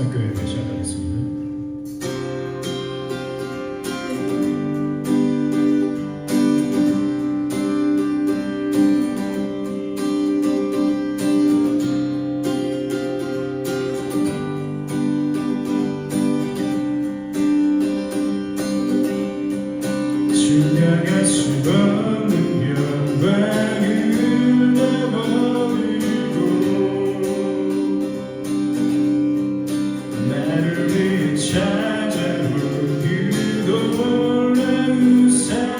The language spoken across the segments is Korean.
성산교회 시작하겠습니다. 증명할 수 없는 영광을 내버리고 나를 위해 찾아온 그 놀라운 사랑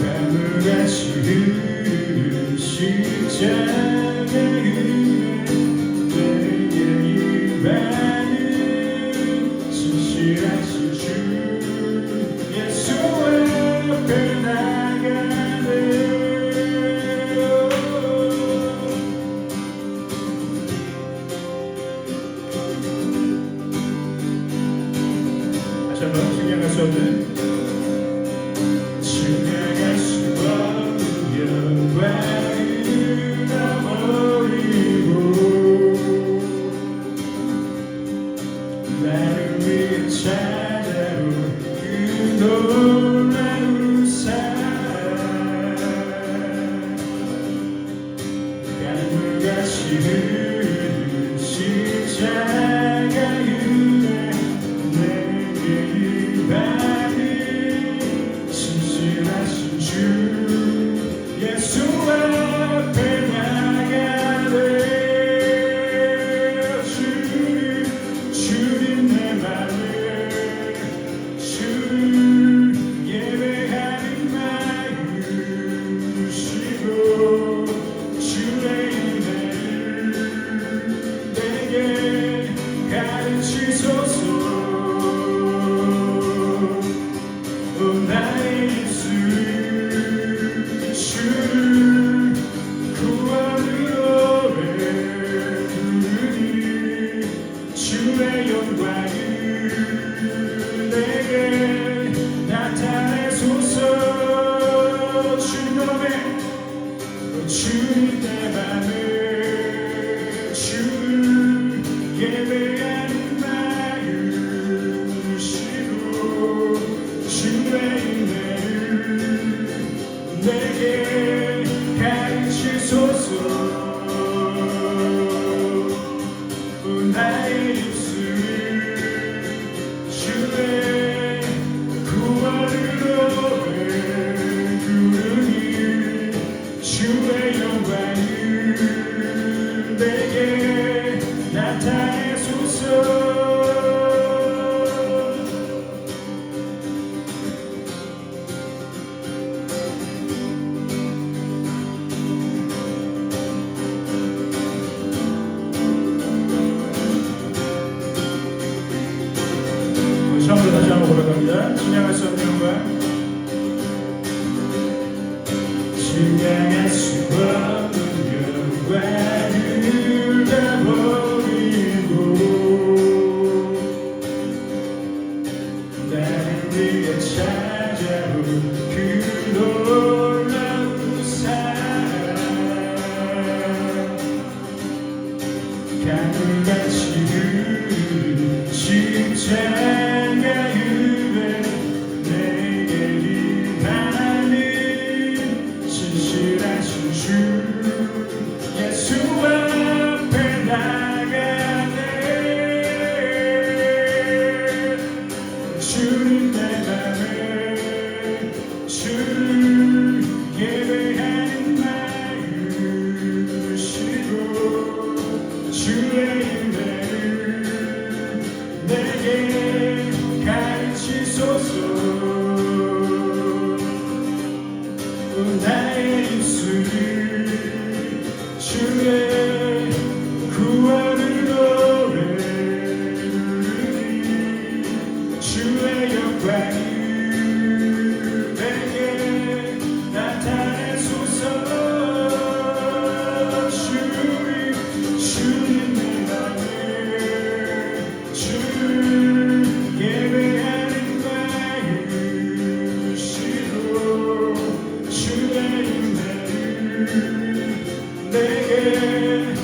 강물같이 흐르는 십자가의 은혜 내게 임하는 진실하신 주 예수 앞에 나가네. 다시 한번 증명할 수 없는 증명할 수 없는 영광을 나버리고 나를 위해 찾아온 그 놀라운 사랑 강물같이 흐르는 십자가의 은혜 내게 임하는 진실하신 주 예수 앞에 나가네. 주님 내 맘을 주를 예배하는 마음 주시고 주의 은혜를 내게 가르치소서. 나의 입술 주를 구원으로 부르니 주의 영광을 내게 나타내소서. 주님 내 맘을 주를 예배하는 마음 주시고 주의 은혜를 내게 가르치소서. 나의 입술을 주의 구원으로 부르니 주의 영광을 내게 나타내소서. 처음으로 다시 한번 고백합니다. 증명할 수 없는 영광 증명할 수 없는 영광을 다 버리고 나를 위해 찾아온 그 놀라운 사랑 강물같이 흐르는 십자가의 은혜 내게 임하는 진실하신 주 예수 앞에 나가네. 주님 내 맘을 주를 예배하는 마음 주시고 주의 은혜를 내게 가르치소서. 나의 입술을 주의 구원으로 부르니 주의 영광을 내게 나타내소서. 주님 내 맘을 주를 예배하는 마음 주시고 주의 은혜를 내게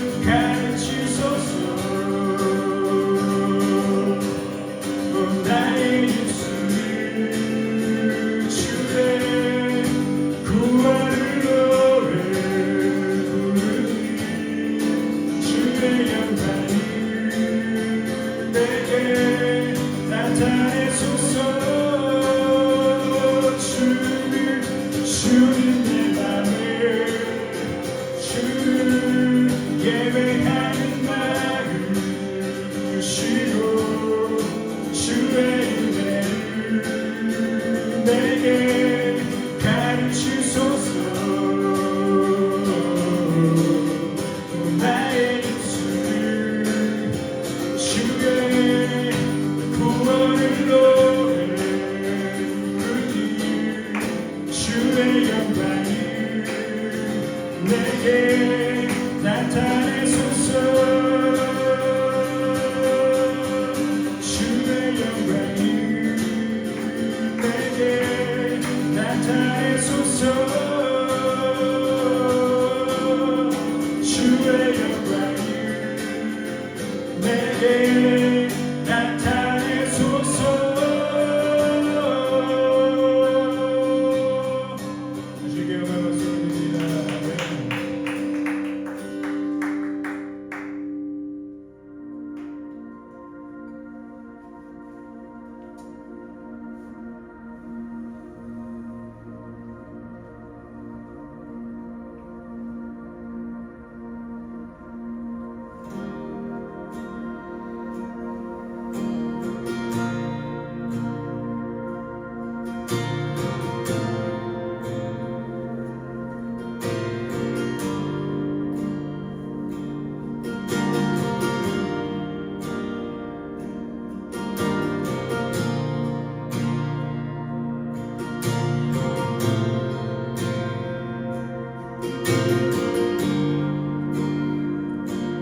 영광을 내게 나타내소서. 주의 영광을 내게 나타내소서. 주의 영광을 내게 나타내소서. 주께 영광 받습니다.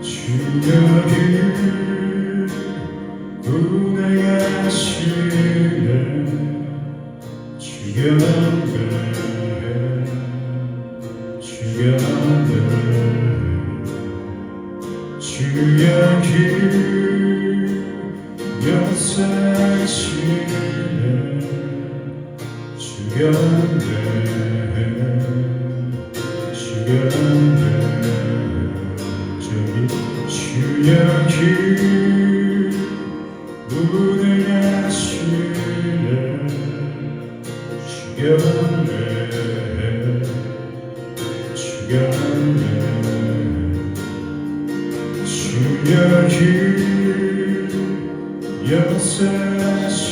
주여를 운행하시네. 주여를 주여 길 역사하시네. 주여를 주여 길 운행하시네. 주여 길 역사하시네.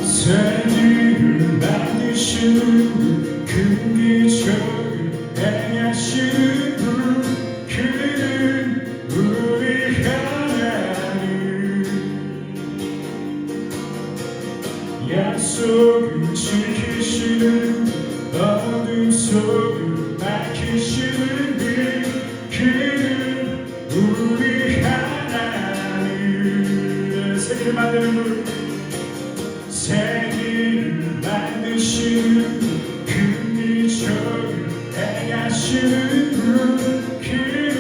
세계를 만드시는 그 기적을 행하시는 분, 그는 우리 하나님. 약속을 지키시는 어둠 속을 밝히시는 분, 그는 우리 하나님. 세계를 만드는 분, 세계를 만드시는 그 기적을 행하시는 분, 그는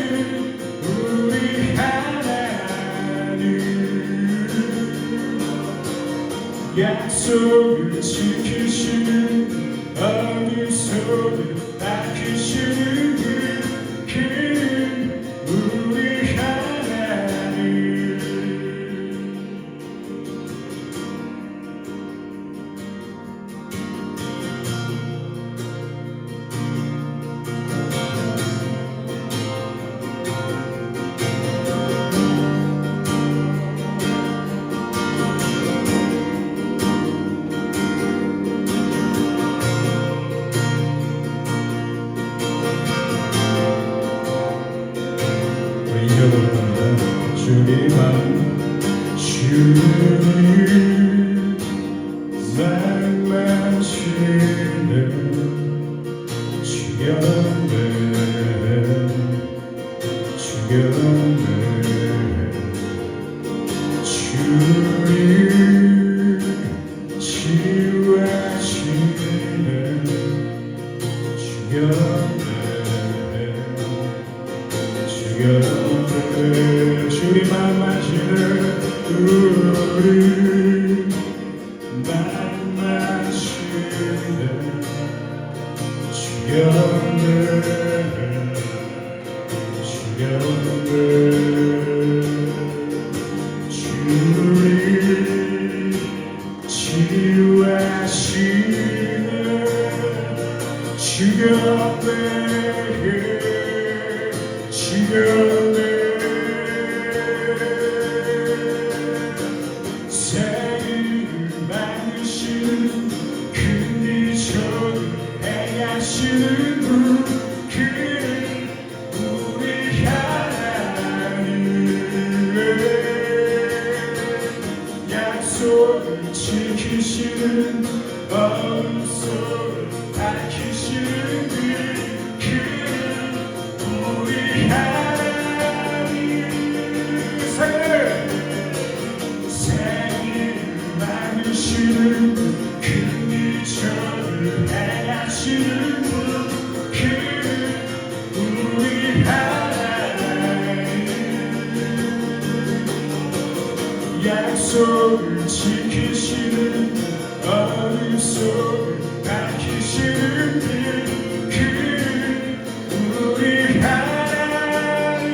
우리 하나님. 약속을 지키시는 어둠 속을 밝히시는 분, 그는 우리 하나님. 주님만 주님 만나시네. 주여네 주님 치유하시네. 주여네 주님 만나시네. 우리 만나시네. 주여네 주님 치유하시네. 주여네 세계를 만드시는 그 기적을 행하시는 분, 그는 우리 하나님. 약속을 지키시는 어둠 속을 밝히시는 그 우리 하나님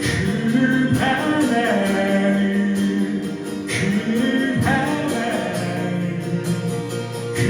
그 하나님 그 하나님 그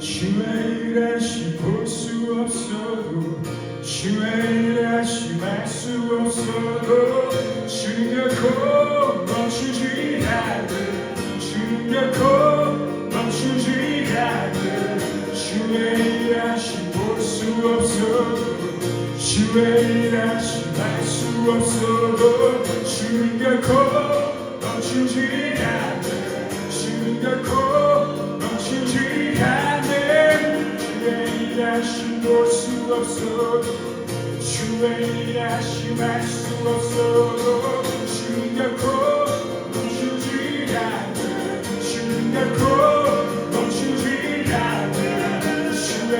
주의 일하심 볼 수 없어도 주의 일하심 알 수 없어도 주님 결코 멈추지 않는 주님 결코 멈추지 않는 주의 일하심 볼 수 없어도 주의 일하심 알 수 없어도 주님 결코 멈추지 않는 주님 결코 멈추지 않는 주의 일하심 볼 수 없어도 주의 일하심 알 수 없어도 주님 결코 멈추지 않는 주님 결코 멈추지 않는 주의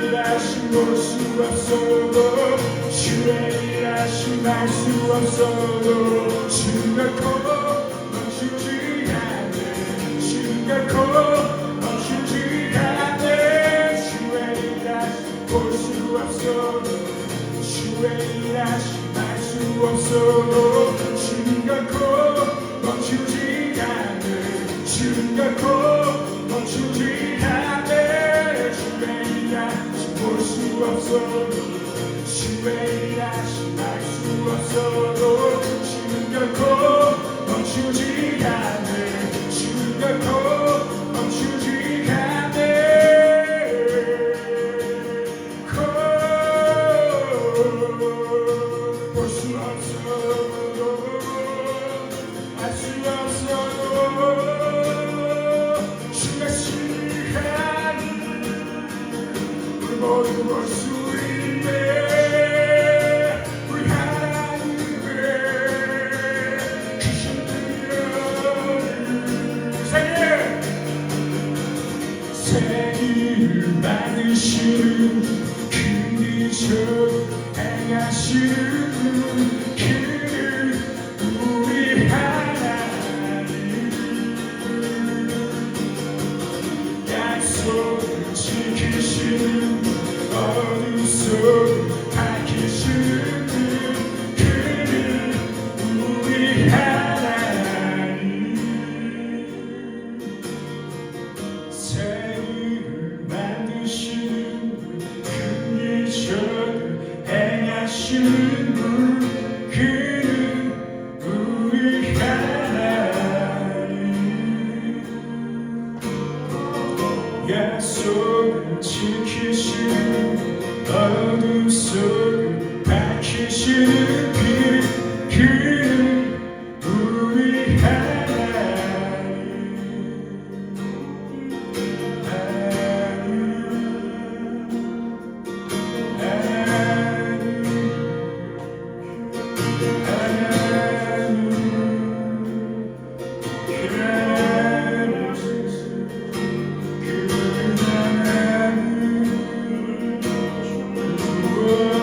일하심 볼 수 없어도 주의 일하심 알 수 없어도 주님 결코 멈추지 않는 주님 결코 멈추지 않는 주의 일하심 볼 수 없어도 주의 일하심 알 수 없어도 주님 결코 멈추지 않는 주님 결코 멈추지 않는 주의 일하심 볼 수 없어도 주의 일하심 알 수 없어도 주님 결코 멈추지 않는 주님 결코 멈추지 않는 볼 수 없어도 알 수 없어도 주의 시간 우리 모두 볼 수 있네. 우리 하나님의 크신 생일 받으시는 그 이적 행하시는 그는 우리 하나님 약속을 지키시는 어둠 속 밝히시는 그는 우리 하나님 새를 만드시는 그 이적을 행하시는 분 그는 우리 하나님 약속을 지키시는 어둠 속을 밝히시는 그는 우리 하나님 Oh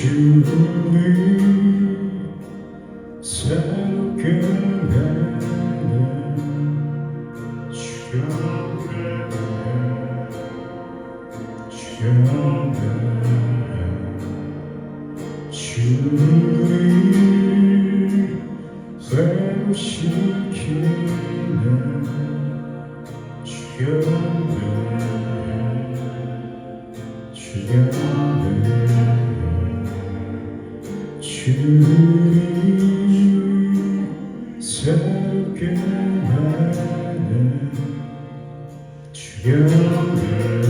주를 새롭게 하는 주를 회복시키는 주를 새롭게 하는 주를 회복시키는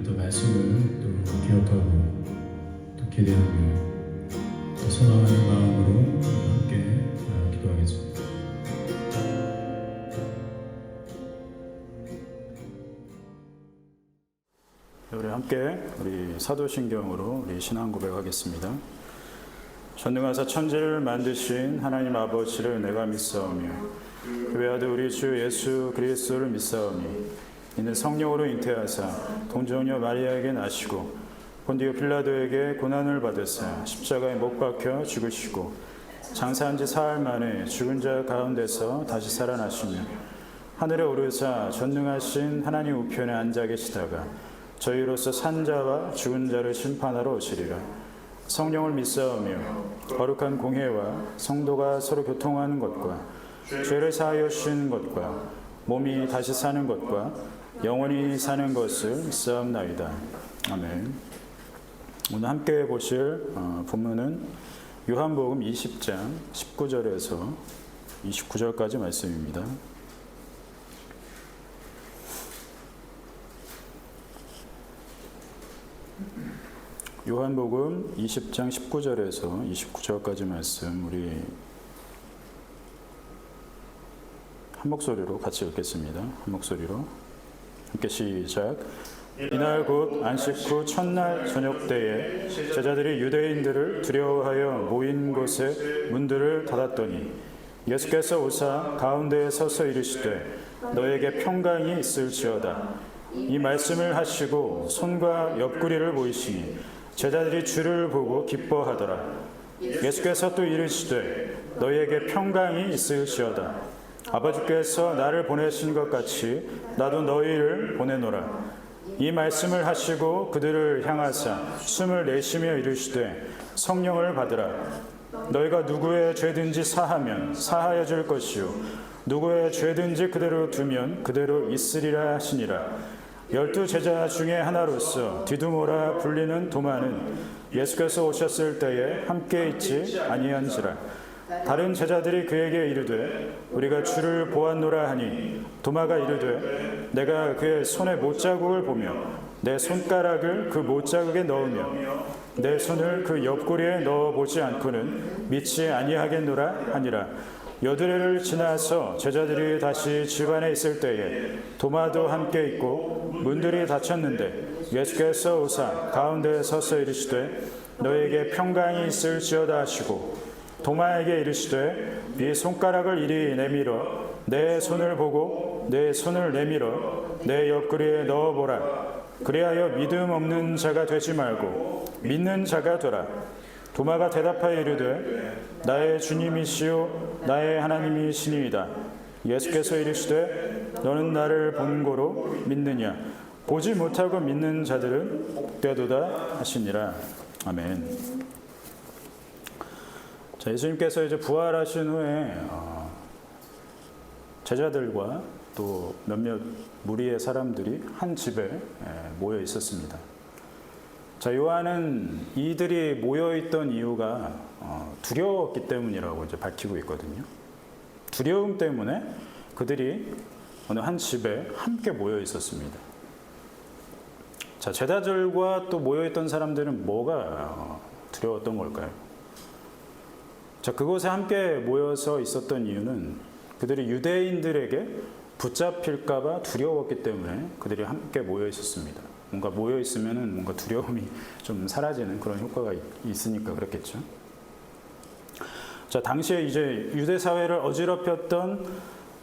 또 말씀을 또 기억하고 또 기대하며 또 소망하는 마음으로 함께 기도하겠습니다. 우리 함께 우리 사도신경으로 우리 신앙 고백하겠습니다. 전능하사 천지를 만드신 하나님 아버지를 내가 믿사오며 그 외아들 우리 주 예수 그리스도를 믿사오니 이는 성령으로 잉태하사 동정녀 마리아에게 나시고 본디오 빌라도에게 고난을 받으사 십자가에 못 박혀 죽으시고 장사한 지 사흘 만에 죽은 자 가운데서 다시 살아나시며 하늘에 오르사 전능하신 하나님 우편에 앉아 계시다가 저희로서 산 자와 죽은 자를 심판하러 오시리라. 성령을 믿사오며 거룩한 공회와 성도가 서로 교통하는 것과 죄를 사하여 주시는 것과 몸이 다시 사는 것과 영원히 사는 것을 믿사옵나이다. 아멘. 오늘 함께 보실 본문은 요한복음 20장 19절에서 29절까지 말씀입니다. 요한복음 20장 19절에서 29절까지 말씀 우리 한 목소리로 같이 읽겠습니다. 한 목소리로 함께 시작. 이날 곧 안식 후 첫날 저녁 때에 제자들이 유대인들을 두려워하여 모인 곳에 문들을 닫았더니 예수께서 오사 가운데에 서서 이르시되 너에게 평강이 있을지어다. 이 말씀을 하시고 손과 옆구리를 보이시니 제자들이 주를 보고 기뻐하더라. 예수께서 또 이르시되 너희에게 평강이 있을지어다. 아버지께서 나를 보내신 것 같이 나도 너희를 보내노라. 이 말씀을 하시고 그들을 향하사 숨을 내쉬며 이르시되 성령을 받으라. 너희가 누구의 죄든지 사하면 사하여 줄 것이요 누구의 죄든지 그대로 두면 그대로 있으리라 하시니라. 12 제자 중에 하나로서 디두모라 불리는 도마는 예수께서 오셨을 때에 함께 있지 아니한지라. 다른 제자들이 그에게 이르되 우리가 주를 보았노라 하니 도마가 이르되 내가 그의 손에 못자국을 보며 내 손가락을 그 못자국에 넣으며 내 손을 그 옆구리에 넣어보지 않고는 믿지 아니하겠노라 하니라. 여드레를 지나서 제자들이 다시 집 안에 있을 때에 도마도 함께 있고 문들이 닫혔는데 예수께서 오사 가운데에 서서 이르시되 너에게 평강이 있을지어다 하시고 도마에게 이르시되 네 손가락을 이리 내밀어 내 손을 보고 내 손을 내밀어 내 옆구리에 넣어보라. 그리하여 믿음 없는 자가 되지 말고 믿는 자가 되라. 도마가 대답하여 이르되 나의 주님이시요 나의 하나님이시니이다. 예수께서 이르시되 너는 나를 본 고로 믿느냐. 보지 못하고 믿는 자들은 복되도다 하시니라. 아멘. 자, 예수님께서 이제 부활하신 후에 제자들과 또 몇몇 무리의 사람들이 한 집에 모여 있었습니다. 자, 요한은 이들이 모여 있던 이유가 두려웠기 때문이라고 이제 밝히고 있거든요. 두려움 때문에 그들이 어느 한 집에 함께 모여 있었습니다. 자, 제자들과 또 모여 있던 사람들은 뭐가 두려웠던 걸까요? 자, 그곳에 함께 모여서 있었던 이유는 그들이 유대인들에게 붙잡힐까봐 두려웠기 때문에 그들이 함께 모여 있었습니다. 뭔가 모여 있으면은 뭔가 두려움이 좀 사라지는 그런 효과가 있으니까 그렇겠죠. 자, 당시에 이제 유대 사회를 어지럽혔던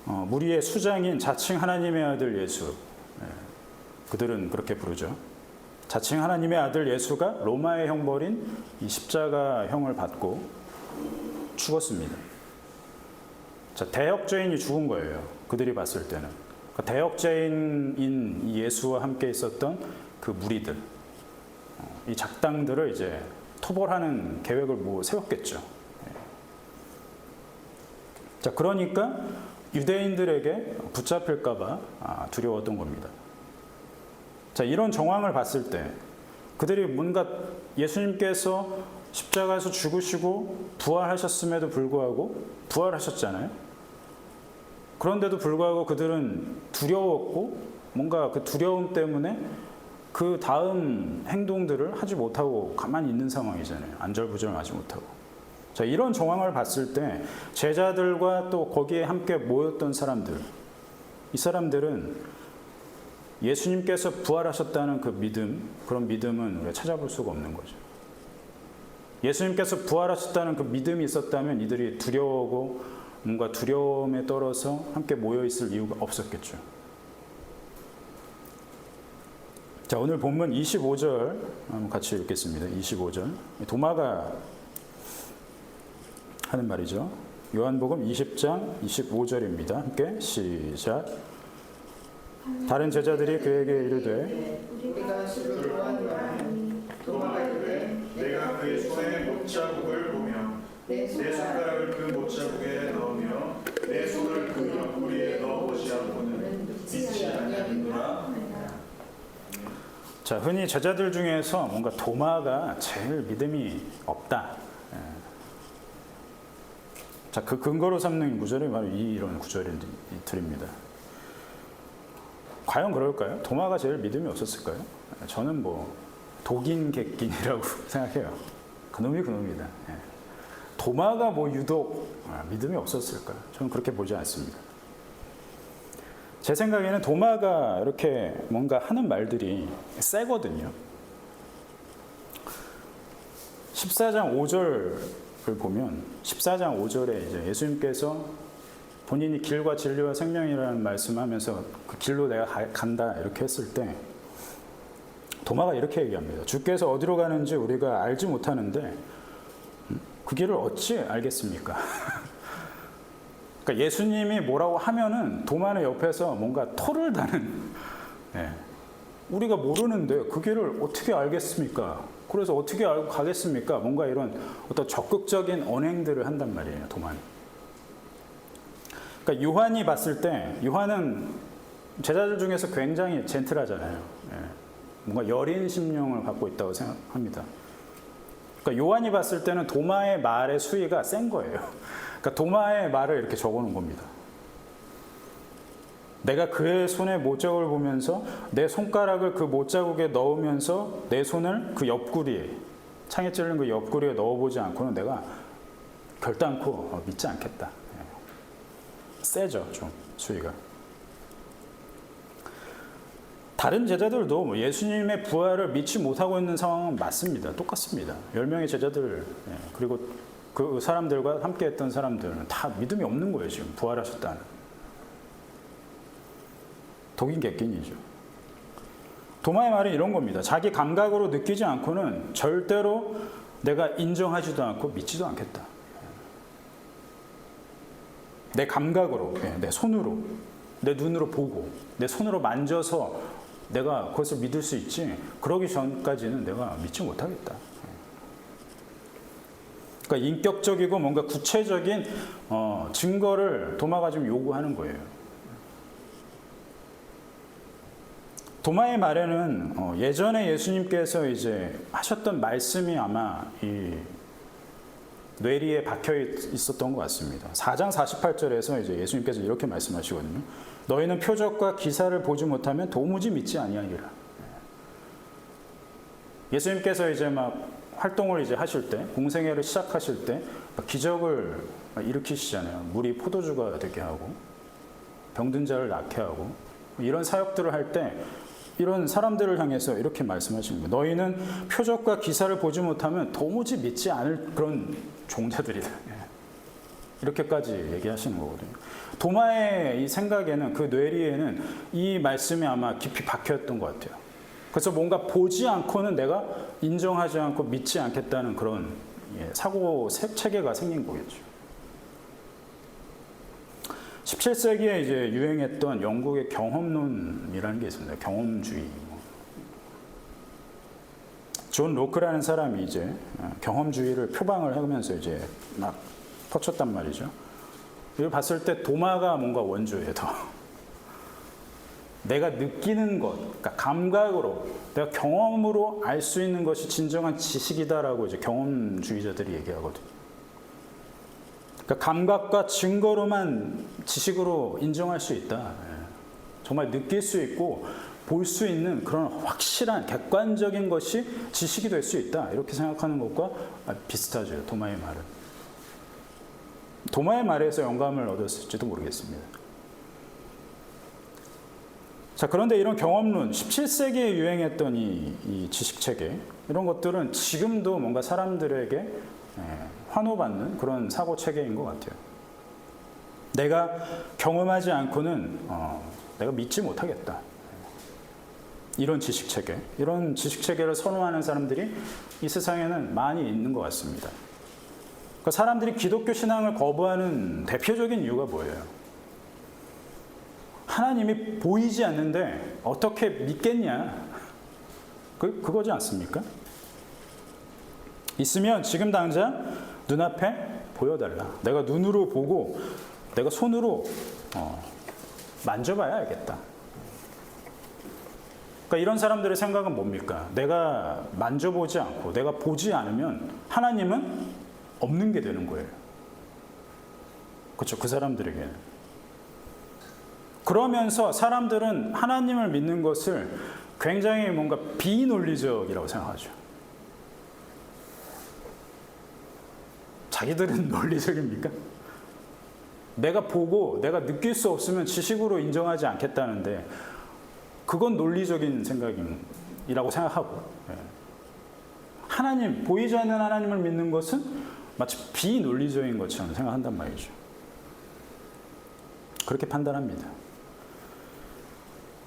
무리의 수장인 자칭 하나님의 아들 예수, 그들은 그렇게 부르죠. 자칭 하나님의 아들 예수가 로마의 형벌인 이 십자가형을 받고 죽었습니다. 자, 대역죄인이 죽은 거예요. 그들이 봤을 때는. 그러니까 대역죄인인 이 예수와 함께 있었던 그 무리들, 이 작당들을 이제 토벌하는 계획을 세웠겠죠. 자, 그러니까 유대인들에게 붙잡힐까봐 두려웠던 겁니다. 자, 이런 정황을 봤을 때 그들이 뭔가 예수님께서 십자가에서 죽으시고 부활하셨음에도 불구하고 부활하셨잖아요. 그런데도 불구하고 그들은 두려웠고 뭔가 그 두려움 때문에 그 다음 행동들을 하지 못하고 가만히 있는 상황이잖아요. 안절부절하지 못하고. 자, 이런 정황을 봤을 때 제자들과 또 거기에 함께 모였던 사람들, 이 사람들은 예수님께서 부활하셨다는 그 믿음, 그런 믿음은 우리가 찾아볼 수가 없는 거죠. 예수님께서 부활하셨다는 그 믿음이 있었다면 이들이 두려워하고 뭔가 두려움에 떨어서 함께 모여있을 이유가 없었겠죠. 자, 오늘 본문 25절 한번 같이 읽겠습니다. 25절. 도마가 하는 말이죠. 요한복음 20장 25절입니다. 함께 시작. 다른 제자들이 그에게 이르되 우리가 주를 보았노라. 도마가 이르되 내가 그의 손에 못자국을 보며 내 손가락을 그 못자국에 넣으며 내 손을 그 옆구리에 넣어보지 않고는 믿지 아니하겠노라. 자, 흔히 제자들 중에서 뭔가 도마가 제일 믿음이 없다. 자, 그 근거로 삼는 구절이 바로 이런 구절입니다. 과연 그럴까요? 도마가 제일 믿음이 없었을까요? 저는 독인 객긴이라고 생각해요. 그놈이 그놈이다. 도마가 유독 믿음이 없었을까? 저는 그렇게 보지 않습니다. 제 생각에는 도마가 이렇게 뭔가 하는 말들이 세거든요. 14장 5절을 보면 14장 5절에 이제 예수님께서 본인이 길과 진리와 생명이라는 말씀하면서 그 길로 내가 간다 이렇게 했을 때 도마가 이렇게 얘기합니다. 주께서 어디로 가는지 우리가 알지 못하는데 그 길을 어찌 알겠습니까? 그러니까 예수님이 뭐라고 하면은 도마는 옆에서 뭔가 토를 다는, 우리가 모르는데 그 길을 어떻게 알겠습니까? 그래서 어떻게 알고 가겠습니까? 뭔가 이런 어떤 적극적인 언행들을 한단 말이에요, 도마는. 그러니까 요한이 봤을 때 요한은 제자들 중에서 굉장히 젠틀하잖아요. 예. 뭔가 여린 심령을 갖고 있다고 생각합니다. 그러니까 요한이 봤을 때는 도마의 말의 수위가 센 거예요. 그러니까 도마의 말을 이렇게 적어놓은 겁니다. 내가 그의 손의 못자국을 보면서 내 손가락을 그 못자국에 넣으면서 내 손을 그 옆구리에, 창에 찔린 그 옆구리에 넣어보지 않고는 내가 결단코 믿지 않겠다. 세죠, 좀 수위가. 다른 제자들도 뭐 예수님의 부활을 믿지 못하고 있는 상황은 맞습니다. 똑같습니다. 10명의 제자들, 그리고 그 사람들과 함께 했던 사람들은 다 믿음이 없는 거예요, 지금 부활하셨다는. 독인 객긴이죠. 도마의 말은 이런 겁니다. 자기 감각으로 느끼지 않고는 절대로 내가 인정하지도 않고 믿지도 않겠다. 내 감각으로, 내 손으로, 내 눈으로 보고, 내 손으로 만져서 내가 그것을 믿을 수 있지, 그러기 전까지는 내가 믿지 못하겠다. 그러니까 인격적이고 뭔가 구체적인 증거를 도마가 좀 요구하는 거예요. 도마의 말에는 예전에 예수님께서 이제 하셨던 말씀이 아마 이 뇌리에 박혀 있었던 것 같습니다. 4장 48절에서 이제 예수님께서 이렇게 말씀하시거든요. 너희는 표적과 기사를 보지 못하면 도무지 믿지 아니하리라. 예수님께서 이제 막 활동을 이제 하실 때, 공생애를 시작하실 때 기적을 일으키시잖아요. 물이 포도주가 되게 하고 병든 자를 낫게 하고 이런 사역들을 할 때 이런 사람들을 향해서 이렇게 말씀하시는 거예요. 너희는 표적과 기사를 보지 못하면 도무지 믿지 않을 그런 종자들이다. 이렇게까지 얘기하시는 거거든요. 도마의 이 생각에는, 그 뇌리에는 이 말씀이 아마 깊이 박혀있던 것 같아요. 그래서 뭔가 보지 않고는 내가 인정하지 않고 믿지 않겠다는 그런 사고 체계가 생긴 거겠죠. 17세기에 이제 유행했던 영국의 경험론이라는 게 있습니다. 경험주의. 존 로크라는 사람이 이제 경험주의를 표방을 하면서 이제 막 퍼쳤단 말이죠. 이걸 봤을 때 도마가 뭔가 원조예요, 더. 내가 느끼는 것, 그러니까 감각으로, 내가 경험으로 알 수 있는 것이 진정한 지식이다라고 이제 경험주의자들이 얘기하거든요. 그러니까 감각과 증거로만 지식으로 인정할 수 있다. 정말 느낄 수 있고 볼 수 있는 그런 확실한 객관적인 것이 지식이 될 수 있다. 이렇게 생각하는 것과 비슷하죠. 도마의 말은. 도마의 말에서 영감을 얻었을지도 모르겠습니다. 자, 그런데 이런 경험론, 17세기에 유행했던 이 지식체계, 이런 것들은 지금도 뭔가 사람들에게 환호받는 그런 사고체계인 것 같아요. 내가 경험하지 않고는 내가 믿지 못하겠다. 이런 지식체계, 이런 지식체계를 선호하는 사람들이 이 세상에는 많이 있는 것 같습니다. 그러니까 사람들이 기독교 신앙을 거부하는 대표적인 이유가 뭐예요? 하나님이 보이지 않는데 어떻게 믿겠냐? 그거지 않습니까? 있으면 지금 당장 눈앞에 보여달라. 내가 눈으로 보고 내가 손으로 만져봐야 알겠다. 그러니까 이런 사람들의 생각은 뭡니까? 내가 만져보지 않고 내가 보지 않으면 하나님은 없는 게 되는 거예요. 그렇죠? 그 사람들에게는. 그러면서 사람들은 하나님을 믿는 것을 굉장히 뭔가 비논리적이라고 생각하죠. 자기들은 논리적입니까? 내가 보고 내가 느낄 수 없으면 지식으로 인정하지 않겠다는데 그건 논리적인 생각이라고 생각하고, 하나님, 보이지 않는 하나님을 믿는 것은 마치 비논리적인 것처럼 생각한단 말이죠. 그렇게 판단합니다.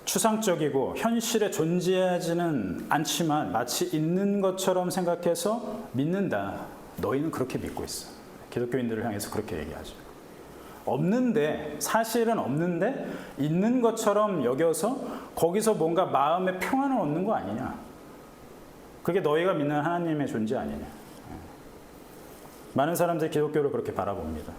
추상적이고 현실에 존재하지는 않지만 마치 있는 것처럼 생각해서 믿는다. 너희는 그렇게 믿고 있어. 기독교인들을 향해서 그렇게 얘기하죠. 없는데, 사실은 없는데 있는 것처럼 여겨서 거기서 뭔가 마음의 평안을 얻는 거 아니냐. 그게 너희가 믿는 하나님의 존재 아니냐. 많은 사람들이 기독교를 그렇게 바라봅니다.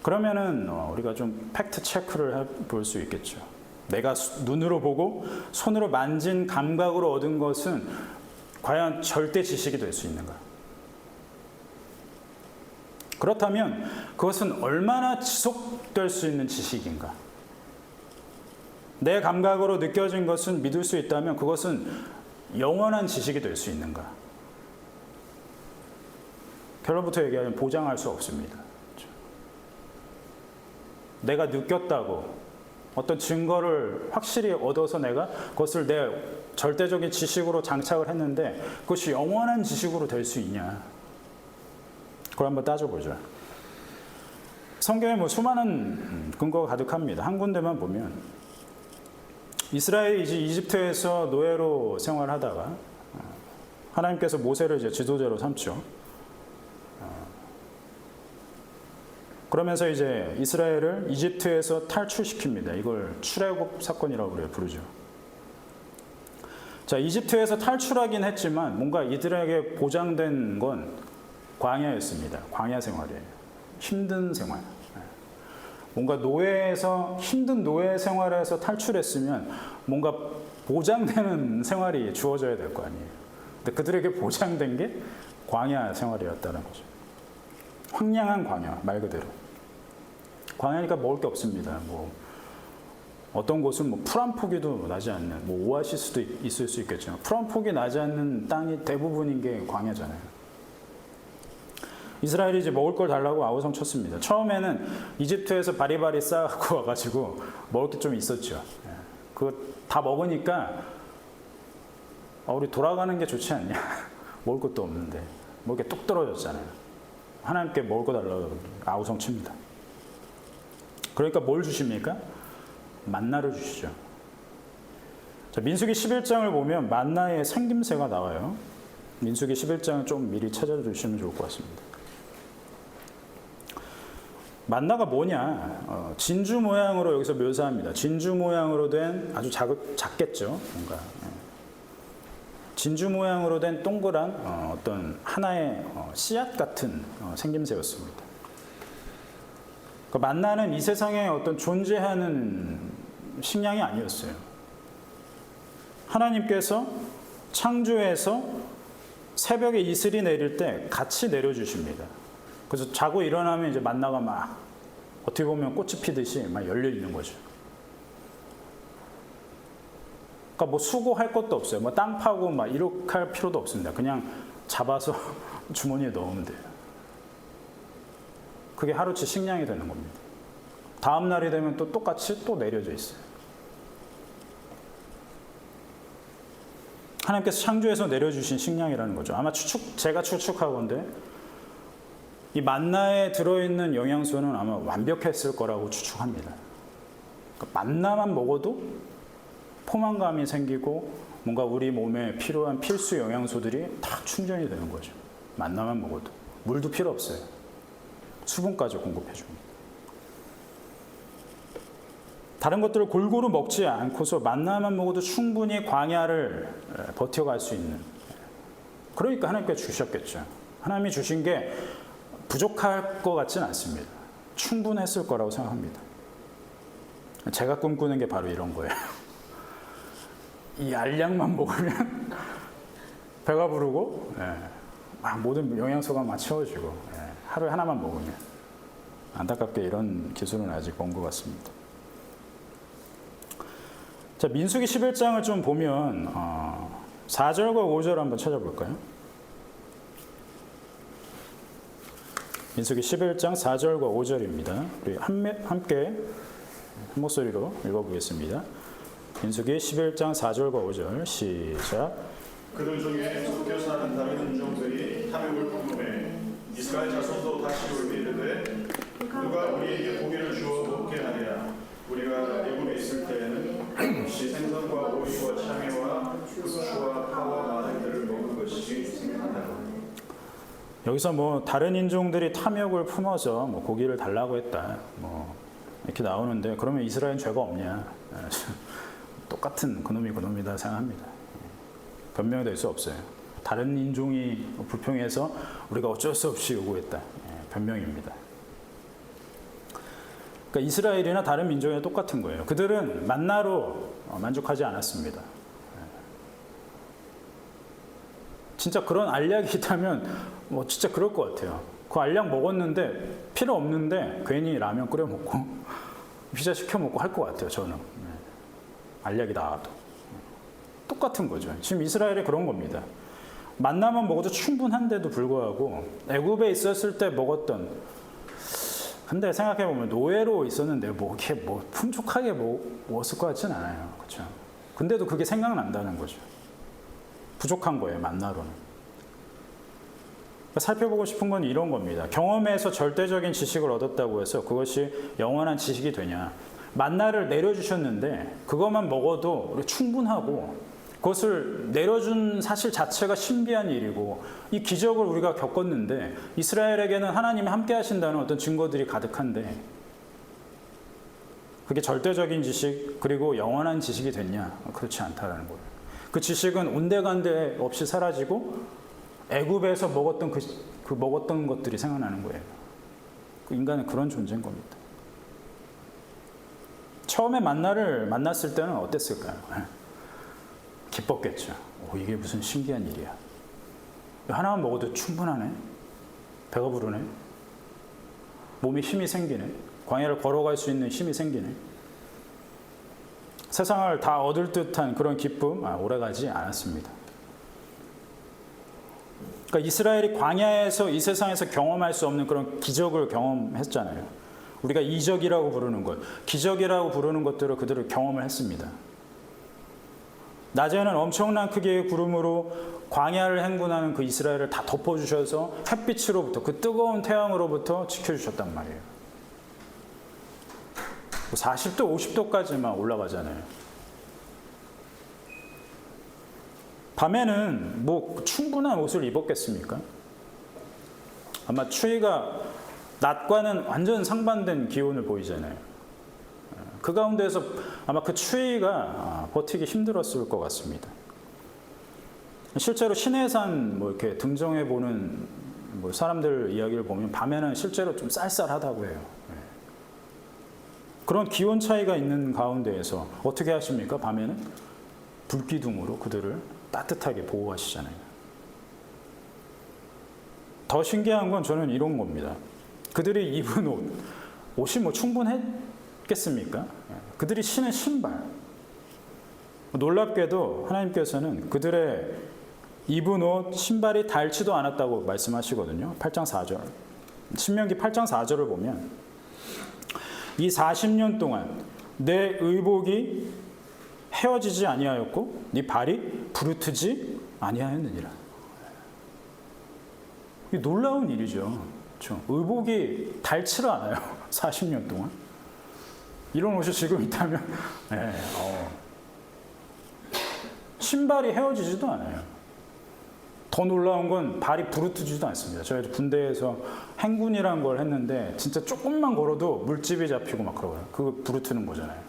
그러면은 우리가 좀 팩트 체크를 해볼 수 있겠죠. 내가 눈으로 보고 손으로 만진 감각으로 얻은 것은 과연 절대 지식이 될 수 있는가? 그렇다면 그것은 얼마나 지속될 수 있는 지식인가? 내 감각으로 느껴진 것은 믿을 수 있다면 그것은 영원한 지식이 될 수 있는가? 결론부터 얘기하면 보장할 수 없습니다. 내가 느꼈다고 어떤 증거를 확실히 얻어서 내가 그것을 내 절대적인 지식으로 장착을 했는데 그것이 영원한 지식으로 될 수 있냐? 그걸 한번 따져보죠. 성경에 뭐 수많은 근거가 가득합니다. 한 군데만 보면 이스라엘이 이제 이집트에서 노예로 생활하다가 하나님께서 모세를 이제 지도자로 삼죠. 그러면서 이제 이스라엘을 이집트에서 탈출시킵니다. 이걸 출애굽 사건이라고 그래요. 부르죠. 자, 이집트에서 탈출하긴 했지만 뭔가 이들에게 보장된 건 광야였습니다. 광야 생활이에요. 힘든 생활. 뭔가 노예에서 힘든 노예 생활에서 탈출했으면 뭔가 보장되는 생활이 주어져야 될 거 아니에요. 근데 그들에게 보장된 게 광야 생활이었다는 거죠. 황량한 광야, 말 그대로. 광야니까 먹을 게 없습니다. 뭐 어떤 곳은 뭐 풀 한 포기도 나지 않는, 뭐 오아시스도 있을 수 있겠지만 풀 한 포기 나지 않는 땅이 대부분인 게 광야잖아요. 이스라엘이 이제 먹을 걸 달라고 아우성 쳤습니다. 처음에는 이집트에서 바리바리 쌓아갖고 와가지고 먹을 게 좀 있었죠. 그거 다 먹으니까 우리 돌아가는 게 좋지 않냐? 먹을 것도 없는데 먹을 게 뚝 떨어졌잖아요. 하나님께 먹을 거 달라고 아우성 칩니다. 그러니까 뭘 주십니까? 만나를 주시죠. 자, 민수기 11장을 보면 만나의 생김새가 나와요. 민수기 11장을 좀 미리 찾아주시면 좋을 것 같습니다. 만나가 뭐냐? 진주 모양으로 여기서 묘사합니다. 진주 모양으로 된 아주 작겠죠. 뭔가 진주 모양으로 된 동그란 어떤 하나의 씨앗 같은 생김새였습니다. 그 만나는 이 세상에 어떤 존재하는 식량이 아니었어요. 하나님께서 창조해서 새벽에 이슬이 내릴 때 같이 내려주십니다. 그래서 자고 일어나면 이제 만나가 막 어떻게 보면 꽃이 피듯이 막 열려 있는 거죠. 그러니까 뭐 수고할 것도 없어요. 뭐 땅 파고 막 이렇게 할 필요도 없습니다. 그냥 잡아서 주머니에 넣으면 돼요. 그게 하루치 식량이 되는 겁니다. 다음 날이 되면 또 똑같이 또 내려져 있어요. 하나님께서 창조해서 내려주신 식량이라는 거죠. 아마 제가 추측하건대 이 만나에 들어있는 영양소는 아마 완벽했을 거라고 추측합니다. 그러니까 만나만 먹어도 포만감이 생기고 뭔가 우리 몸에 필요한 필수 영양소들이 다 충전이 되는 거죠. 만나만 먹어도. 물도 필요 없어요. 수분까지 공급해 줍니다. 다른 것들을 골고루 먹지 않고서 만나만 먹어도 충분히 광야를 버텨갈 수 있는. 그러니까 하나님께서 주셨겠죠. 하나님이 주신 게 부족할 것 같지는 않습니다. 충분했을 거라고 생각합니다. 제가 꿈꾸는 게 바로 이런 거예요. 이 알약만 먹으면 배가 부르고 막 모든 영양소가 막 채워지고 하루에 하나만 먹으면. 안타깝게 이런 기술은 아직 먼 것 같습니다. 자, 민수기 11장을 좀 보면 4절과 5절 한번 찾아볼까요? 민수기 11장 4절과 5절입니다. 우리 함께 한 목소리로 읽어보겠습니다. 민수기 11장 4절과 5절 시작. 그들 중에 섞여 사는 다른 인종들이 탐욕을 품음에 이스라엘 자손도 다시 올리되 누가 우리에게 고기를 주어 먹게 하랴. 우리가 애굽에 있을 때에는 생선과 오이와 참외와 부추와 파와 마늘들을 먹은 것이 생각나고. 여기서 뭐 다른 인종들이 탐욕을 품어서 뭐 고기를 달라고 했다 뭐 이렇게 나오는데 그러면 이스라엘은 죄가 없냐? 똑같은 그놈이다 생각합니다. 변명이 될 수 없어요. 다른 인종이 불평해서 우리가 어쩔 수 없이 요구했다. 변명입니다. 그러니까 이스라엘이나 다른 민족이나 똑같은 거예요. 그들은 만나로 만족하지 않았습니다. 진짜 그런 알약이 있다면 뭐 진짜 그럴 것 같아요. 그 알약 먹었는데 필요 없는데 괜히 라면 끓여 먹고 피자 시켜 먹고 할 것 같아요. 저는 알약이 나와도 똑같은 거죠. 지금 이스라엘이 그런 겁니다. 만나만 먹어도 충분한데도 불구하고 애굽에 있었을 때 먹었던, 근데 생각해 보면 노예로 있었는데 뭐 이렇게 뭐 풍족하게 먹었을 것 같진 않아요. 그렇죠? 근데도 그게 생각난다는 거죠. 부족한 거예요, 만나로는. 살펴보고 싶은 건 이런 겁니다. 경험에서 절대적인 지식을 얻었다고 해서 그것이 영원한 지식이 되냐. 만나를 내려주셨는데 그것만 먹어도 충분하고 그것을 내려준 사실 자체가 신비한 일이고 이 기적을 우리가 겪었는데 이스라엘에게는 하나님이 함께 하신다는 어떤 증거들이 가득한데 그게 절대적인 지식 그리고 영원한 지식이 됐냐? 그렇지 않다라는 거예요. 그 지식은 온데간데 없이 사라지고 애굽에서 먹었던 그 먹었던 것들이 생각나는 거예요. 그 인간은 그런 존재인 겁니다. 처음에 만나를 만났을 때는 어땠을까요? 기뻤겠죠. 이게 무슨 신기한 일이야. 하나만 먹어도 충분하네. 배가 부르네. 몸에 힘이 생기네. 광야를 걸어갈 수 있는 힘이 생기네. 세상을 다 얻을 듯한 그런 기쁨, 오래가지 않았습니다. 그러니까 이스라엘이 광야에서 이 세상에서 경험할 수 없는 그런 기적을 경험했잖아요. 우리가 이적이라고 부르는 것, 기적이라고 부르는 것들을 그들을 경험을 했습니다. 낮에는 엄청난 크기의 구름으로 광야를 행군하는 그 이스라엘을 다 덮어주셔서 햇빛으로부터 그 뜨거운 태양으로부터 지켜주셨단 말이에요. 40도, 50도까지만 올라가잖아요. 밤에는 뭐 충분한 옷을 입었겠습니까? 아마 추위가 낮과는 완전 상반된 기온을 보이잖아요. 그 가운데에서 아마 그 추위가 버티기 힘들었을 것 같습니다. 실제로 신해산 뭐 이렇게 등정해 보는 뭐 사람들 이야기를 보면 밤에는 실제로 좀 쌀쌀하다고 해요. 그런 기온 차이가 있는 가운데에서 어떻게 하십니까? 밤에는 불기둥으로 그들을 따뜻하게 보호하시잖아요. 더 신기한 건 저는 이런 겁니다. 그들이 입은 옷이 뭐 충분했겠습니까? 그들이 신은 신발. 놀랍게도 하나님께서는 그들의 입은 옷, 신발이 닳지도 않았다고 말씀하시거든요. 8장 4절. 신명기 8장 4절을 보면 이 40년 동안 내 의복이 헤어지지 아니하였고 네 발이 부르트지 아니하였느니라. 이게 놀라운 일이죠. 그렇죠? 의복이 닳지를 않아요. 40년 동안. 이런 옷이 지금 있다면 신발이 헤어지지도 않아요. 더 놀라운 건 발이 부르트지도 않습니다. 제가 군대에서 행군이라는 걸 했는데 진짜 조금만 걸어도 물집이 잡히고 막 그러고요. 그거 부르트는 거잖아요.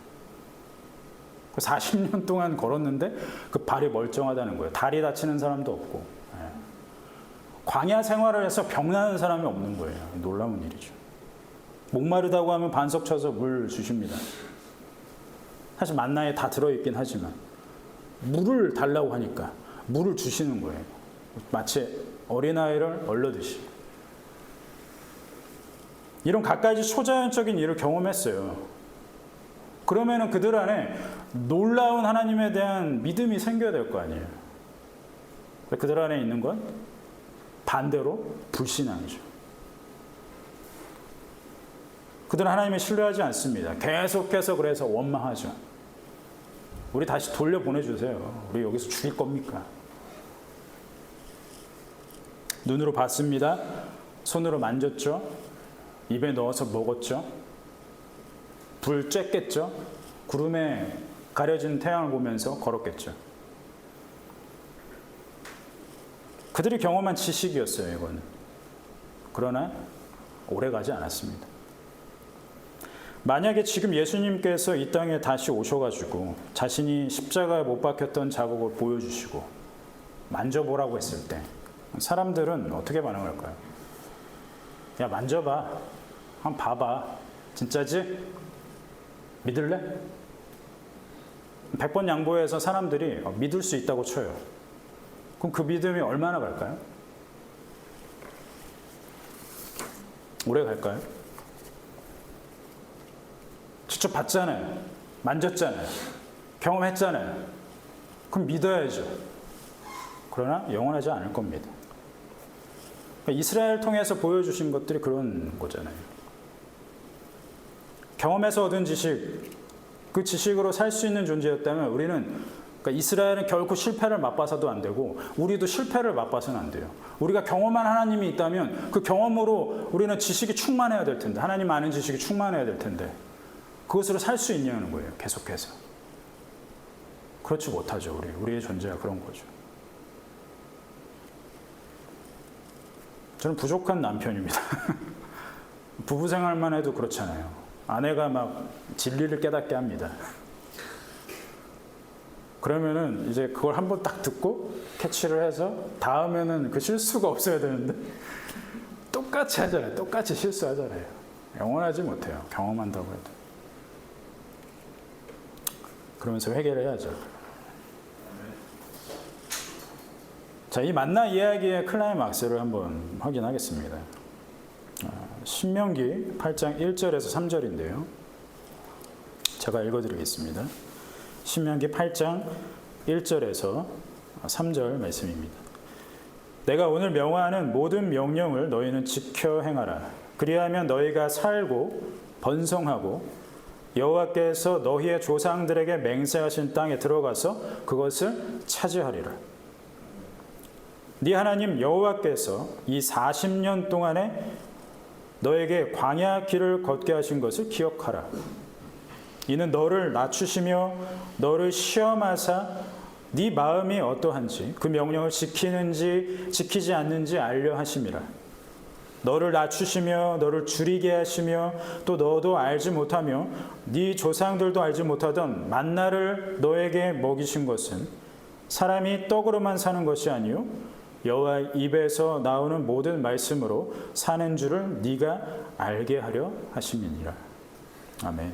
40년 동안 걸었는데 그 발이 멀쩡하다는 거예요. 다리 다치는 사람도 없고 광야 생활을 해서 병나는 사람이 없는 거예요. 놀라운 일이죠. 목마르다고 하면 반석 쳐서 물 주십니다. 사실 만나에 다 들어있긴 하지만 물을 달라고 하니까 물을 주시는 거예요. 마치 어린아이를 얼려듯이. 이런 갖가지 초자연적인 일을 경험했어요. 그러면은 그들 안에 놀라운 하나님에 대한 믿음이 생겨야 될 거 아니에요. 그들 안에 있는 건 반대로 불신앙이죠. 그들은 하나님을 신뢰하지 않습니다. 계속해서 그래서 원망하죠. 우리 다시 돌려보내주세요. 우리 여기서 죽일 겁니까? 눈으로 봤습니다. 손으로 만졌죠. 입에 넣어서 먹었죠. 불 쬐겠죠. 구름에 가려진 태양을 보면서 걸었겠죠. 그들이 경험한 지식이었어요, 이거는. 그러나 오래가지 않았습니다. 만약에 지금 예수님께서 이 땅에 다시 오셔가지고 자신이 십자가에 못 박혔던 자국을 보여주시고 만져보라고 했을 때 사람들은 어떻게 반응할까요? 야, 만져봐. 한번 봐봐. 진짜지? 믿을래? 100번 양보해서 사람들이 믿을 수 있다고 쳐요. 그럼 그 믿음이 얼마나 갈까요? 오래 갈까요? 직접 봤잖아요. 만졌잖아요. 경험했잖아요. 그럼 믿어야죠. 그러나 영원하지 않을 겁니다. 그러니까 이스라엘 통해서 보여주신 것들이 그런 거잖아요. 경험에서 얻은 지식, 그 지식으로 살 수 있는 존재였다면 우리는, 그러니까 이스라엘은 결코 실패를 맛봐서도 안 되고 우리도 실패를 맛봐서는 안 돼요. 우리가 경험한 하나님이 있다면 그 경험으로 우리는 지식이 충만해야 될 텐데, 하나님 아는 지식이 충만해야 될 텐데 그것으로 살 수 있냐는 거예요. 계속해서. 그렇지 못하죠. 우리의 존재가 그런 거죠. 저는 부족한 남편입니다. 부부 생활만 해도 그렇잖아요. 아내가 막 진리를 깨닫게 합니다. 그러면은 이제 그걸 한번 딱 듣고 캐치를 해서 다음에는 그 실수가 없어야 되는데 똑같이 하잖아요. 똑같이 실수하잖아요. 영원하지 못해요. 경험한다고 해도. 그러면서 회개를 해야죠. 자, 이 만나 이야기의 클라이막스를 한번 확인하겠습니다. 신명기 8장 1절에서 3절인데요. 제가 읽어드리겠습니다. 신명기 8장 1절에서 3절 말씀입니다. 내가 오늘 명하는 모든 명령을 너희는 지켜 행하라. 그리하면 너희가 살고 번성하고 여호와께서 너희의 조상들에게 맹세하신 땅에 들어가서 그것을 차지하리라. 네 하나님 여호와께서 이 40년 동안에 너에게 광야 길을 걷게 하신 것을 기억하라. 이는 너를 낮추시며 너를 시험하사 네 마음이 어떠한지 그 명령을 지키는지 지키지 않는지 알려 하심이라. 너를 낮추시며 너를 줄이게 하시며 또 너도 알지 못하며 네 조상들도 알지 못하던 만나를 너에게 먹이신 것은 사람이 떡으로만 사는 것이 아니요 여호와 입에서 나오는 모든 말씀으로 사는 줄을 네가 알게 하려 하심이니라. 아멘.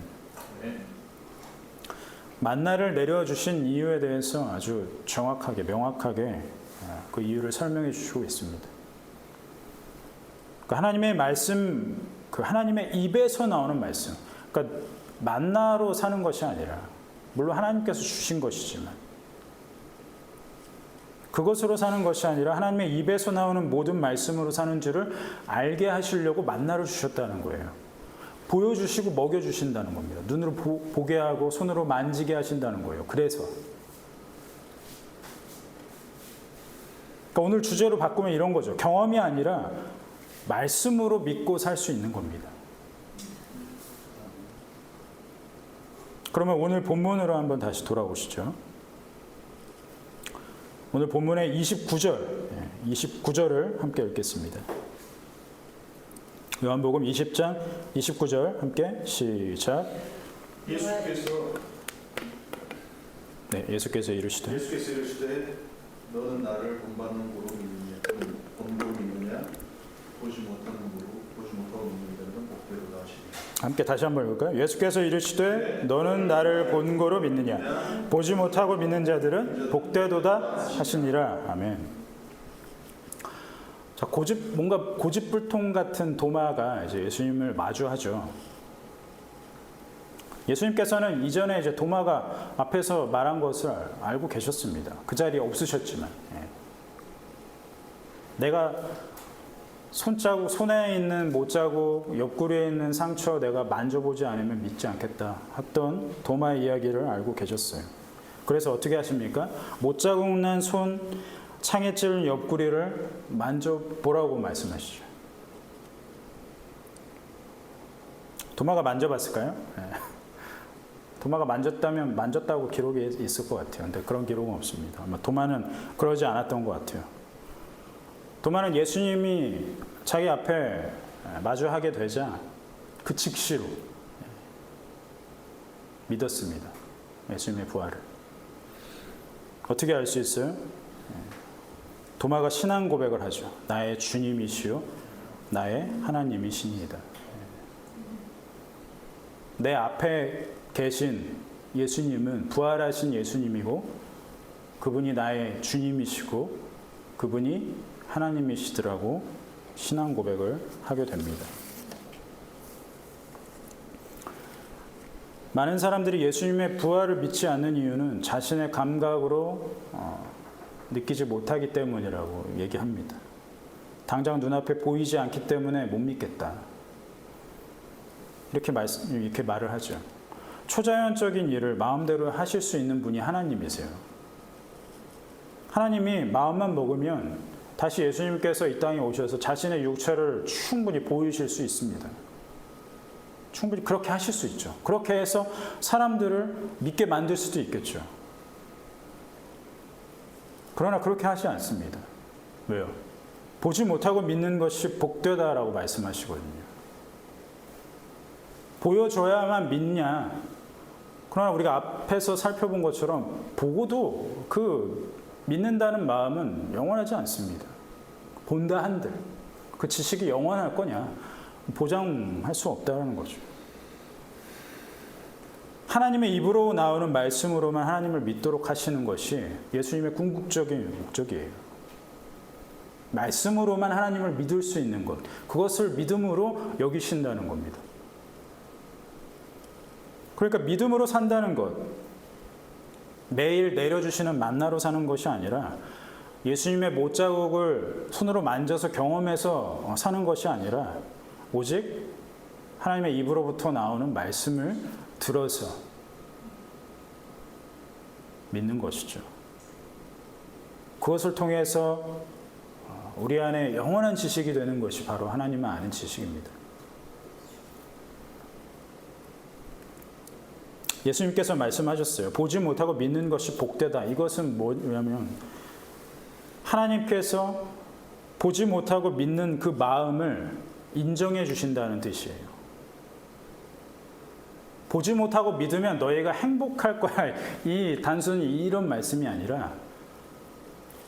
만나를 내려주신 이유에 대해서 아주 정확하게 명확하게 그 이유를 설명해 주시고 있습니다. 그 하나님의 말씀, 그 하나님의 입에서 나오는 말씀, 그러니까 만나로 사는 것이 아니라 물론 하나님께서 주신 것이지만 그것으로 사는 것이 아니라 하나님의 입에서 나오는 모든 말씀으로 사는 줄을 알게 하시려고 만나를 주셨다는 거예요. 보여주시고 먹여주신다는 겁니다. 눈으로 보게 하고 손으로 만지게 하신다는 거예요. 그래서 그러니까 오늘 주제로 바꾸면 이런 거죠. 경험이 아니라 말씀으로 믿고 살 수 있는 겁니다. 그러면 오늘 본문으로 한번 다시 돌아오시죠. 오늘 본문의 29절을 함께 읽겠습니다. 요한복음 20장 29절 함께 시작. 예수께서 이르시되 너는 나를 본받는 고로 믿느냐 보지 못하고 믿는 자는 복되도다 하시니. 함께 다시 한번 읽을까요? 예수께서 이르시되 너는 나를 본고로 믿느냐 보지 못하고 믿는 자들은 복되도다 하시니라. 아멘. 자, 뭔가 고집불통 같은 도마가 이제 예수님을 마주하죠. 예수님께서는 이전에 이제 도마가 앞에서 말한 것을 알고 계셨습니다. 그 자리에 없으셨지만 내가 손에 있는 못자국, 옆구리에 있는 상처 내가 만져보지 않으면 믿지 않겠다 했던 도마의 이야기를 알고 계셨어요. 그래서 어떻게 하십니까? 못자국 난 손, 창에 찔린 옆구리를 만져보라고 말씀하시죠. 도마가 만져봤을까요? 도마가 만졌다면 만졌다고 기록이 있을 것 같아요. 근데 그런 기록은 없습니다. 아마 도마는 그러지 않았던 것 같아요. 도마는 예수님이 자기 앞에 마주하게 되자 그 즉시로 믿었습니다. 예수님의 부활을. 어떻게 알 수 있어요? 도마가 신앙 고백을 하죠. 나의 주님이시요 나의 하나님이시니이다. 내 앞에 계신 예수님은 부활하신 예수님이고 그분이 나의 주님이시고 그분이 하나님이시더라고 신앙 고백을 하게 됩니다. 많은 사람들이 예수님의 부활을 믿지 않는 이유는 자신의 감각으로 느끼지 못하기 때문이라고 얘기합니다. 당장 눈앞에 보이지 않기 때문에 못 믿겠다. 이렇게 말을 하죠. 초자연적인 일을 마음대로 하실 수 있는 분이 하나님이세요. 하나님이 마음만 먹으면 다시 예수님께서 이 땅에 오셔서 자신의 육체를 충분히 보이실 수 있습니다. 충분히 그렇게 하실 수 있죠. 그렇게 해서 사람들을 믿게 만들 수도 있겠죠. 그러나 그렇게 하지 않습니다. 왜요? 보지 못하고 믿는 것이 복되다라고 말씀하시거든요. 보여줘야만 믿냐? 그러나 우리가 앞에서 살펴본 것처럼 보고도 그 믿는다는 마음은 영원하지 않습니다. 본다 한들 그 지식이 영원할 거냐? 보장할 수 없다는 거죠. 하나님의 입으로 나오는 말씀으로만 하나님을 믿도록 하시는 것이 예수님의 궁극적인 목적이에요. 말씀으로만 하나님을 믿을 수 있는 것, 그것을 믿음으로 여기신다는 겁니다. 그러니까 믿음으로 산다는 것, 매일 내려주시는 만나로 사는 것이 아니라 예수님의 못자국을 손으로 만져서 경험해서 사는 것이 아니라 오직 하나님의 입으로부터 나오는 말씀을 들어서 믿는 것이죠. 그것을 통해서 우리 안에 영원한 지식이 되는 것이 바로 하나님을 아는 지식입니다. 예수님께서 말씀하셨어요. 보지 못하고 믿는 것이 복되다. 이것은 뭐냐면 하나님께서 보지 못하고 믿는 그 마음을 인정해 주신다는 뜻이에요. 보지 못하고 믿으면 너희가 행복할 거야. 단순히 이런 말씀이 아니라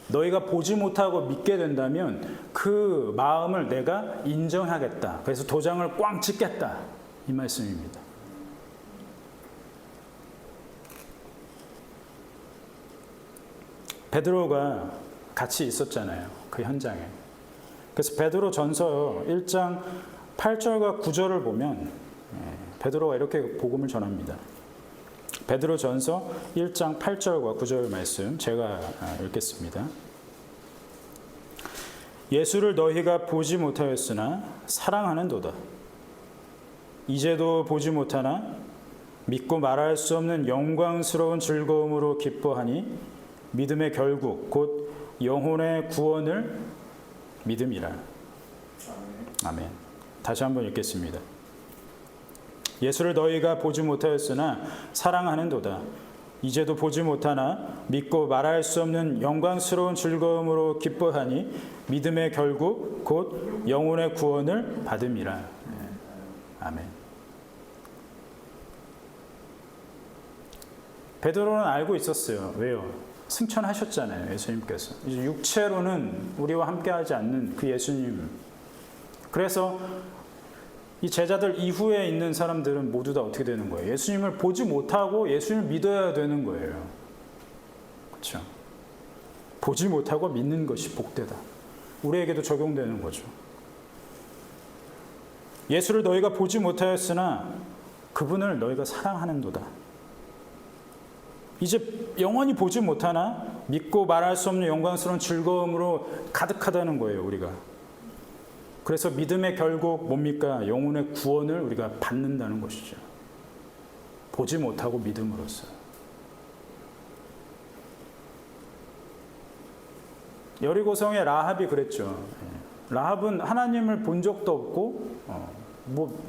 너희가 보지 못하고 믿게 된다면 그 마음을 내가 인정하겠다. 그래서 도장을 꽝 찍겠다. 이 말씀입니다. 베드로가 같이 있었잖아요. 그 현장에. 그래서 베드로 전서 1장 8절과 9절을 보면 베드로가 이렇게 복음을 전합니다. 베드로 전서 1장 8절과 9절 말씀 제가 읽겠습니다. 예수를 너희가 보지 못하였으나 사랑하는도다. 이제도 보지 못하나 믿고 말할 수 없는 영광스러운 즐거움으로 기뻐하니 믿음의 결국 곧 영혼의 구원을 믿음이라. 아멘. 다시 한번 읽겠습니다. 예수를 너희가 보지 못하였으나 사랑하는도다. 이제도 보지 못하나 믿고 말할 수 없는 영광스러운 즐거움으로 기뻐하니 믿음의 결국 곧 영혼의 구원을 받음이라. 아멘. 베드로는 알고 있었어요. 왜요? 승천하셨잖아요. 예수님께서. 이제 육체로는 우리와 함께하지 않는 그 예수님. 그래서 이 제자들 이후에 있는 사람들은 모두 다 어떻게 되는 거예요? 예수님을 보지 못하고 예수님을 믿어야 되는 거예요. 그렇죠? 보지 못하고 믿는 것이 복되다. 우리에게도 적용되는 거죠. 예수를 너희가 보지 못하였으나 그분을 너희가 사랑하는도다. 이제 영원히 보지 못하나 믿고 말할 수 없는 영광스러운 즐거움으로 가득하다는 거예요, 우리가. 그래서 믿음의 결국 뭡니까? 영혼의 구원을 우리가 받는다는 것이죠. 보지 못하고 믿음으로써. 여리고성의 라합이 그랬죠. 라합은 하나님을 본 적도 없고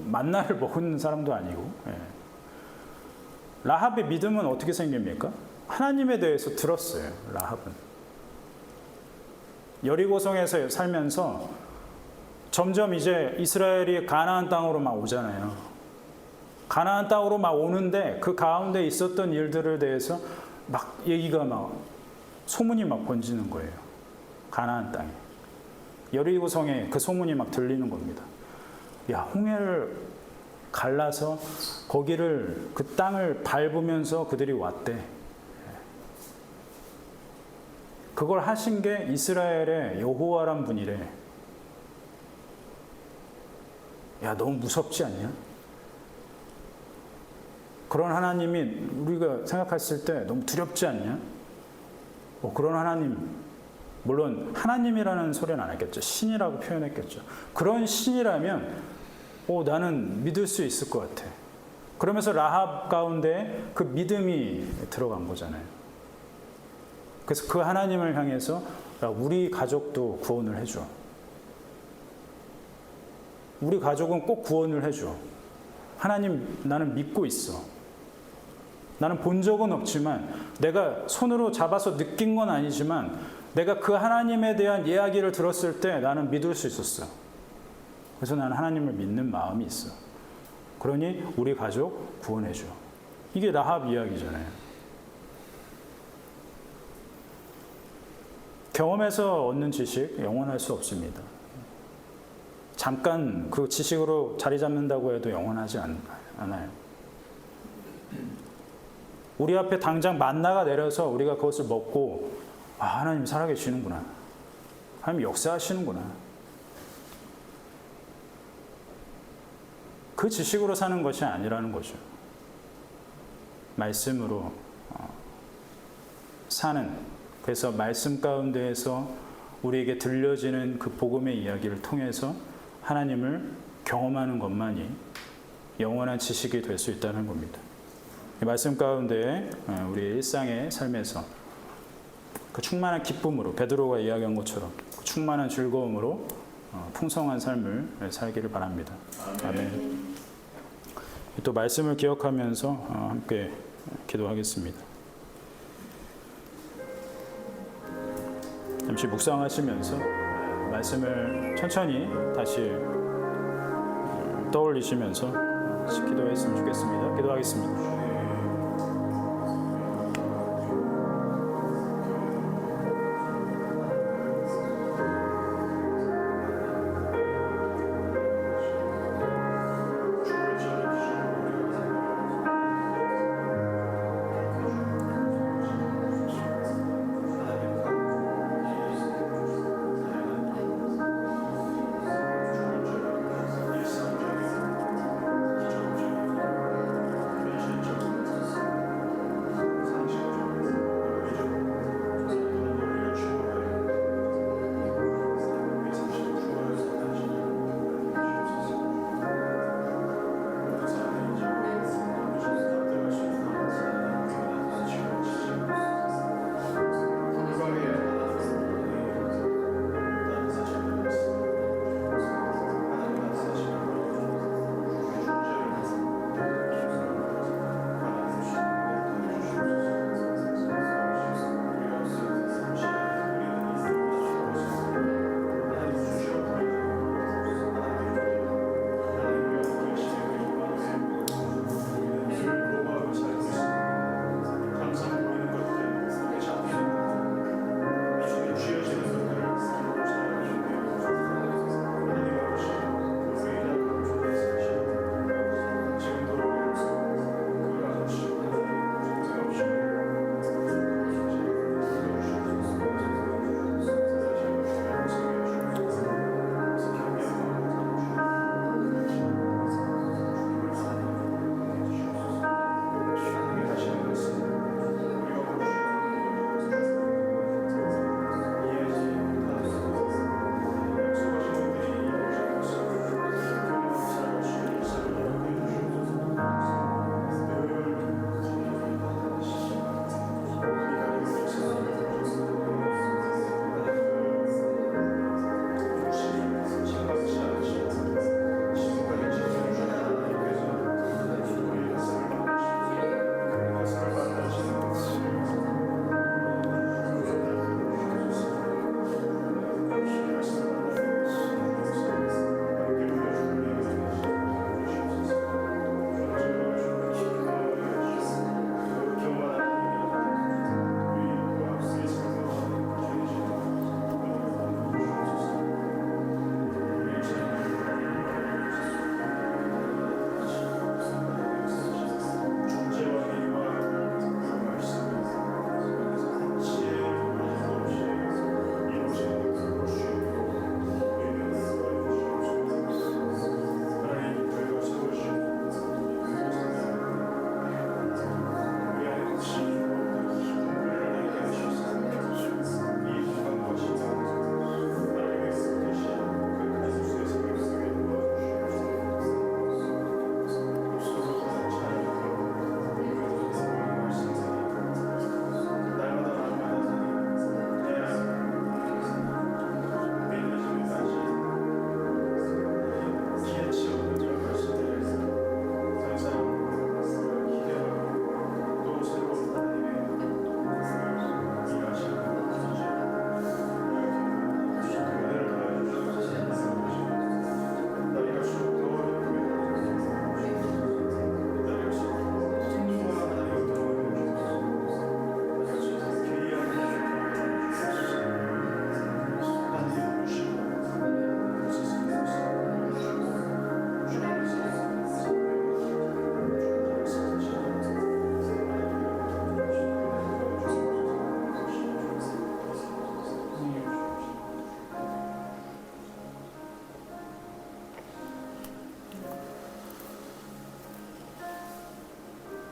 만나를 먹은 사람도 아니고. 라합의 믿음은 어떻게 생깁니까? 하나님에 대해서 들었어요. 라합은. 여리고성에서 살면서 점점 이제 이스라엘이 가나안 땅으로 막 오잖아요. 가나안 땅으로 막 오는데 그 가운데 있었던 일들에 대해서 막 얘기가 막 소문이 막 번지는 거예요. 가나안 땅에. 여리고성에 그 소문이 막 들리는 겁니다. 야, 홍해를 갈라서 거기를 그 땅을 밟으면서 그들이 왔대. 그걸 하신 게 이스라엘의 여호와란 분이래. 야, 너무 무섭지 않냐? 그런 하나님이 우리가 생각했을 때 너무 두렵지 않냐? 그런 하나님, 물론 하나님이라는 소리는 안 했겠죠. 신이라고 표현했겠죠. 그런 신이라면 나는 믿을 수 있을 것 같아. 그러면서 라합 가운데 그 믿음이 들어간 거잖아요. 그래서 그 하나님을 향해서 우리 가족도 구원을 해줘. 우리 가족은 꼭 구원을 해줘. 하나님, 나는 믿고 있어. 나는 본 적은 없지만 내가 손으로 잡아서 느낀 건 아니지만 내가 그 하나님에 대한 이야기를 들었을 때 나는 믿을 수 있었어. 그래서 나는 하나님을 믿는 마음이 있어. 그러니 우리 가족 구원해줘. 이게 라합 이야기잖아요. 경험에서 얻는 지식 영원할 수 없습니다. 잠깐 그 지식으로 자리 잡는다고 해도 영원하지 않아요. 우리 앞에 당장 만나가 내려서 우리가 그것을 먹고 하나님 살아계시는구나. 하나님 역사하시는구나. 그 지식으로 사는 것이 아니라는 거죠. 말씀으로 사는, 그래서 말씀 가운데에서 우리에게 들려지는 그 복음의 이야기를 통해서 하나님을 경험하는 것만이 영원한 지식이 될 수 있다는 겁니다. 이 말씀 가운데 우리 일상의 삶에서 그 충만한 기쁨으로, 베드로가 이야기한 것처럼 그 충만한 즐거움으로 풍성한 삶을 살기를 바랍니다. 아멘. 또 말씀을 기억하면서 함께 기도하겠습니다. 잠시 묵상하시면서 말씀을 천천히 다시 떠올리시면서 기도했으면 좋겠습니다. 기도하겠습니다.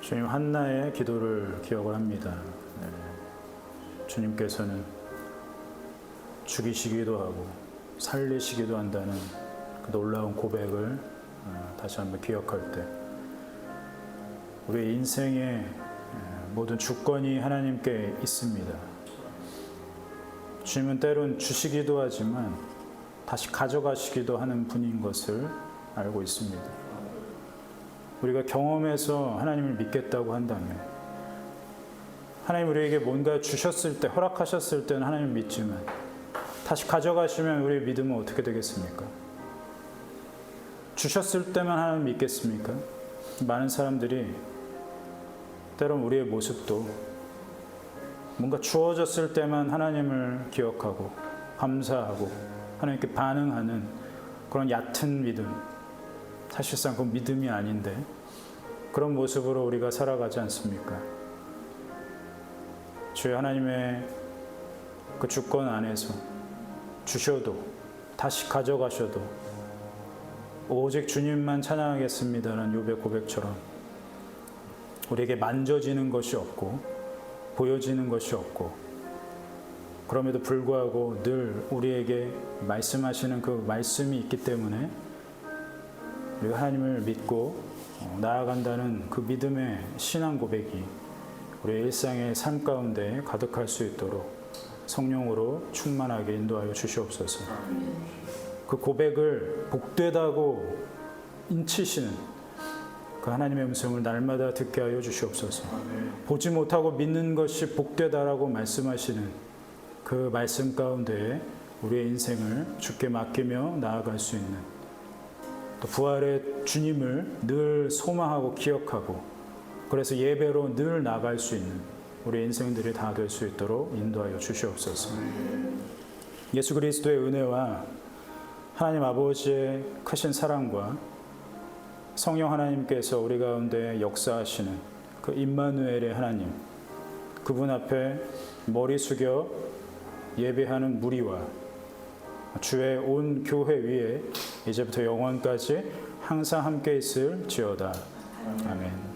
주님 한나의 기도를 기억을 합니다. 네. 주님께서는 죽이시기도 하고 살리시기도 한다는 그 놀라운 고백을 다시 한번 기억할 때 우리의 인생의 모든 주권이 하나님께 있습니다. 주님은 때론 주시기도 하지만 다시 가져가시기도 하는 분인 것을 알고 있습니다. 우리가 경험해서 하나님을 믿겠다고 한다면 하나님 우리에게 뭔가 주셨을 때, 허락하셨을 때는 하나님을 믿지만 다시 가져가시면 우리의 믿음은 어떻게 되겠습니까? 주셨을 때만 하나님 믿겠습니까? 많은 사람들이 때론 우리의 모습도 뭔가 주어졌을 때만 하나님을 기억하고 감사하고 하나님께 반응하는 그런 얕은 믿음, 사실상 그 믿음이 아닌데 그런 모습으로 우리가 살아가지 않습니까? 주의 하나님의 그 주권 안에서 주셔도 다시 가져가셔도 오직 주님만 찬양하겠습니다라는 욥의 고백처럼 우리에게 만져지는 것이 없고 보여지는 것이 없고 그럼에도 불구하고 늘 우리에게 말씀하시는 그 말씀이 있기 때문에 우리가 하나님을 믿고 나아간다는 그 믿음의 신앙 고백이 우리의 일상의 삶 가운데 가득할 수 있도록 성령으로 충만하게 인도하여 주시옵소서. 그 고백을 복되다고 인치시는 그 하나님의 음성을 날마다 듣게 하여 주시옵소서. 보지 못하고 믿는 것이 복되다라고 말씀하시는 그 말씀 가운데 우리의 인생을 주께 맡기며 나아갈 수 있는 또 부활의 주님을 늘 소망하고 기억하고 그래서 예배로 늘 나갈 수 있는 우리 인생들이 다 될 수 있도록 인도하여 주시옵소서. 예수 그리스도의 은혜와 하나님 아버지의 크신 사랑과 성령 하나님께서 우리 가운데 역사하시는 그 임마누엘의 하나님, 그분 앞에 머리 숙여 예배하는 무리와 주의 온 교회 위에 이제부터 영원까지 항상 함께 있을지어다. 아멘.